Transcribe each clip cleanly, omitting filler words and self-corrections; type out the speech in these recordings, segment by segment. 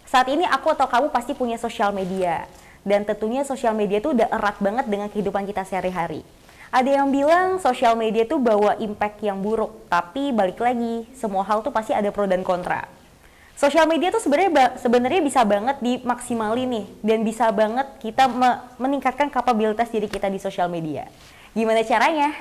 Saat ini aku atau kamu pasti punya sosial media. Dan tentunya sosial media itu udah erat banget dengan kehidupan kita sehari-hari. Ada yang bilang sosial media itu bawa impact yang buruk, tapi balik lagi, semua hal tuh pasti ada pro dan kontra. Sosial media tuh sebenarnya bisa banget dimaksimalin nih, dan bisa banget kita meningkatkan kapabilitas diri kita di sosial media. Gimana caranya?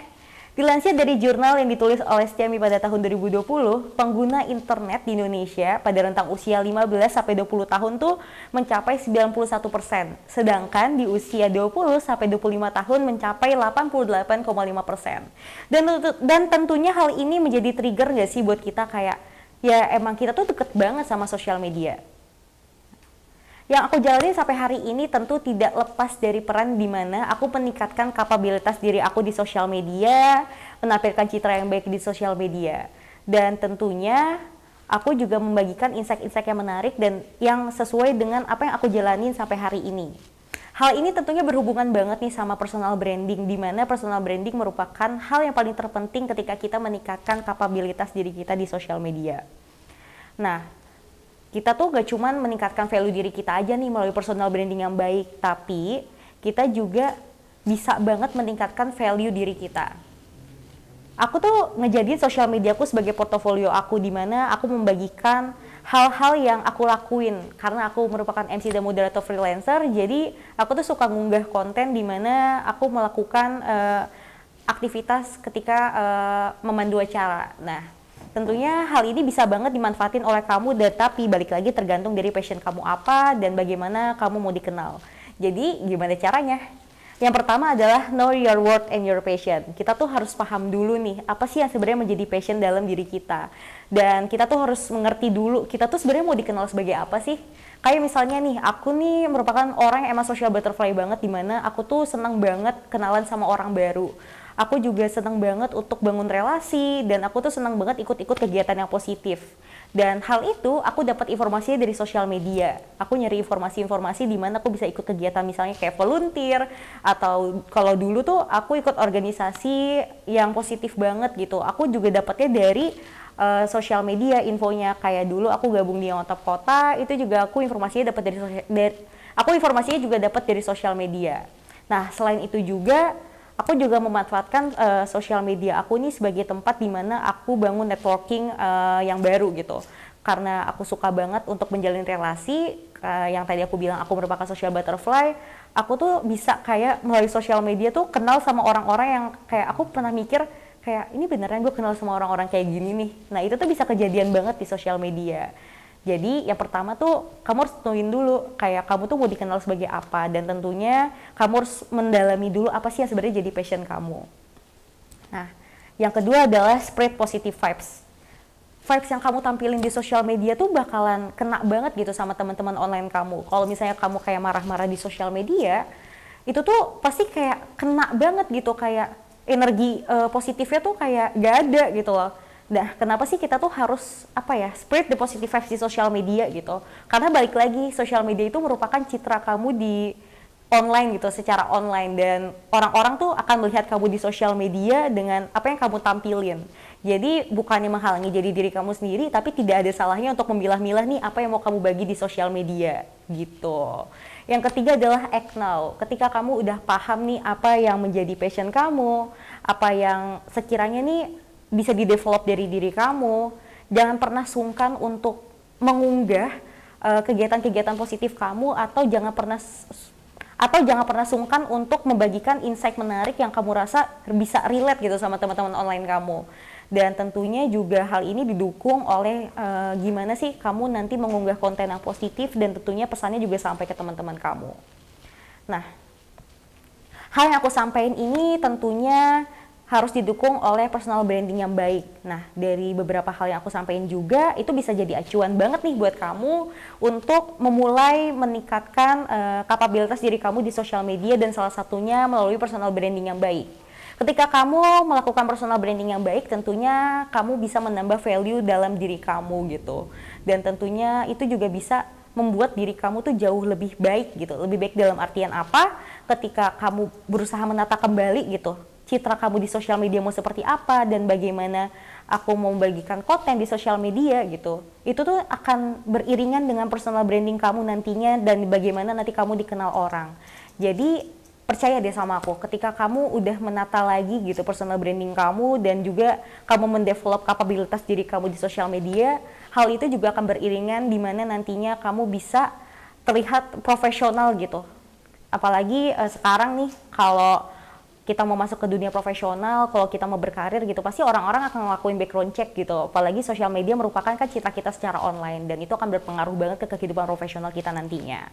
Dilansir dari jurnal yang ditulis oleh Stiami pada tahun 2020, pengguna internet di Indonesia pada rentang usia 15 sampai 20 tahun tuh mencapai 91%, sedangkan di usia 20 sampai 25 tahun mencapai 88,5%. Dan tentunya hal ini menjadi trigger nggak sih buat kita kayak ya emang kita tuh deket banget sama sosial media. Yang aku jalani sampai hari ini tentu tidak lepas dari peran di mana aku meningkatkan kapabilitas diri aku di sosial media, menampilkan citra yang baik di sosial media. Dan tentunya aku juga membagikan insight-insight yang menarik dan yang sesuai dengan apa yang aku jalanin sampai hari ini. Hal ini tentunya berhubungan banget nih sama personal branding, di mana personal branding merupakan hal yang paling terpenting ketika kita meningkatkan kapabilitas diri kita di sosial media. Nah, kita tuh gak cuman meningkatkan value diri kita aja nih melalui personal branding yang baik, tapi kita juga bisa banget meningkatkan value diri kita. Aku tuh ngejadiin sosial mediaku sebagai portofolio aku, di mana aku membagikan hal-hal yang aku lakuin karena aku merupakan MC dan moderator freelancer. Jadi aku tuh suka ngunggah konten di mana aku melakukan aktivitas ketika memandu acara. Nah, tentunya hal ini bisa banget dimanfaatin oleh kamu, tapi balik lagi tergantung dari passion kamu apa dan bagaimana kamu mau dikenal. Jadi gimana caranya? Yang pertama adalah know your worth and your passion. Kita tuh harus paham dulu nih, apa sih yang sebenarnya menjadi passion dalam diri kita. Dan kita tuh harus mengerti dulu, kita tuh sebenarnya mau dikenal sebagai apa sih? Kayak misalnya nih, aku nih merupakan orang yang emang social butterfly banget, dimana aku tuh senang banget kenalan sama orang baru. Aku juga senang banget untuk bangun relasi, dan aku tuh senang banget ikut-ikut kegiatan yang positif. Dan hal itu aku dapat informasinya dari sosial media. Aku nyari informasi-informasi di mana aku bisa ikut kegiatan misalnya kayak volunteer, atau kalau dulu tuh aku ikut organisasi yang positif banget gitu. Aku juga dapatnya dari sosial media, infonya kayak dulu aku gabung di Otop Kota, itu juga aku informasinya dapat dari sosial media. Nah, selain itu juga aku juga memanfaatkan sosial media aku ini sebagai tempat di mana aku bangun networking yang baru gitu. Karena aku suka banget untuk menjalin relasi, yang tadi aku bilang aku merupakan social butterfly, aku tuh bisa kayak melalui sosial media tuh kenal sama orang-orang yang kayak aku pernah mikir kayak ini beneran gue kenal sama orang-orang kayak gini nih. Nah, itu tuh bisa kejadian banget di sosial media. Jadi yang pertama tuh kamu harus tentuin dulu kayak kamu tuh mau dikenal sebagai apa, dan tentunya kamu harus mendalami dulu apa sih yang sebenarnya jadi passion kamu. Nah, yang kedua adalah spread positive vibes. Vibes yang kamu tampilin di sosial media tuh bakalan kena banget gitu sama teman-teman online kamu. Kalau misalnya kamu kayak marah-marah di sosial media, itu tuh pasti kayak kena banget gitu, kayak energi positifnya tuh kayak gak ada gitu loh. Nah, kenapa sih kita tuh harus spread the positive vibes di sosial media gitu? Karena balik lagi, sosial media itu merupakan citra kamu di online gitu, secara online, dan orang-orang tuh akan melihat kamu di sosial media dengan apa yang kamu tampilin. Jadi bukannya menghalangi jadi diri kamu sendiri, tapi tidak ada salahnya untuk memilah-milah nih apa yang mau kamu bagi di sosial media gitu. Yang ketiga adalah act now. Ketika kamu udah paham nih apa yang menjadi passion kamu, apa yang sekiranya nih bisa di-develop dari diri kamu, jangan pernah sungkan untuk mengunggah kegiatan-kegiatan positif kamu, atau jangan pernah sungkan untuk membagikan insight menarik yang kamu rasa bisa relate gitu sama teman-teman online kamu. Dan tentunya juga hal ini didukung oleh gimana sih kamu nanti mengunggah konten yang positif, dan tentunya pesannya juga sampai ke teman-teman kamu. Nah, hal yang aku sampaikan ini tentunya harus didukung oleh personal branding yang baik. Nah, dari beberapa hal yang aku sampaikan juga, itu bisa jadi acuan banget nih buat kamu untuk memulai meningkatkan kapabilitas diri kamu di sosial media, dan salah satunya melalui personal branding yang baik. Ketika kamu melakukan personal branding yang baik, tentunya kamu bisa menambah value dalam diri kamu gitu. Dan tentunya itu juga bisa membuat diri kamu tuh jauh lebih baik gitu. Lebih baik dalam artian apa? Ketika kamu berusaha menata kembali gitu citra kamu di sosial media mau seperti apa dan bagaimana aku mau membagikan konten di sosial media gitu. Itu tuh akan beriringan dengan personal branding kamu nantinya dan bagaimana nanti kamu dikenal orang. Jadi percaya deh sama aku, ketika kamu udah menata lagi gitu personal branding kamu dan juga kamu mendevelop kapabilitas diri kamu di sosial media, hal itu juga akan beriringan di mana nantinya kamu bisa terlihat profesional gitu. Apalagi sekarang nih kalau kita mau masuk ke dunia profesional, kalau kita mau berkarir gitu, pasti orang-orang akan ngelakuin background check gitu. Apalagi sosial media merupakan kan citra kita secara online dan itu akan berpengaruh banget ke kehidupan profesional kita nantinya.